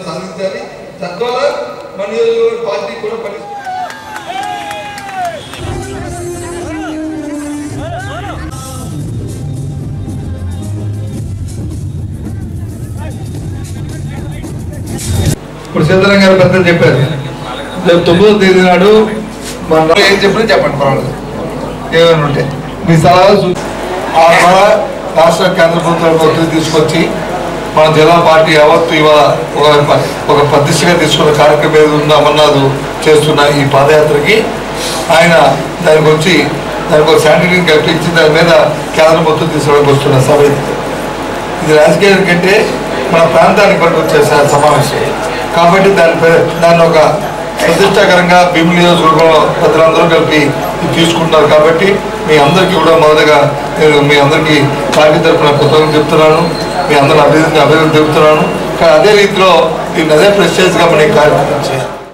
సాధించాలి. తద్వారా మన నియోజకవర్గ పార్టీ కూడా పని. ఇప్పుడు సీతారాం గారు పెద్దలు చెప్పారు, రేపు 9వ తేదీ నాడు మన ఏం చెప్పినా చెప్పండి, పర్వాలేదు. ఏమైనా ఉంటే మీ సలహాలు ఆ ద్వారా రాష్ట్ర కేంద్ర ప్రభుత్వాలకు ఒత్తిడి తీసుకొచ్చి మన జిల్లా పార్టీ యావత్తు ఇవాళ ఒక ప్రతిష్టగా తీసుకున్న కార్యక్రమం ఏది ఉందో అమర్నాథ్ చేస్తున్న ఈ పాదయాత్రకి ఆయన దానికి వచ్చి దానికి ఒక శాంటిటీని కల్పించి దాని మీద కేంద్ర ప్రభుత్వం తీసుకోవడానికి వస్తున్న సభ. ఇది రాజకీయాల కంటే మన ప్రాంతానికి పనికి వచ్చే సమావేశం కాబట్టి దాన్ని ఒక ప్రతిష్టాకరంగా భీమిలి నియోజకవర్గంలో ప్రజలందరూ కలిపి తీసుకుంటున్నారు. కాబట్టి మీ అందరికీ కూడా మొదటగా నేను మీ అందరికీ పార్టీ తరఫున కృతజ్ఞతలు చెప్తున్నాను, మీ అందరూ అభివృద్ధి చెప్తున్నాను. కానీ అదే రీతిలో దీన్ని అదే ప్రెస్టేజ్గా మనం కార్యక్రమం చేయాలి.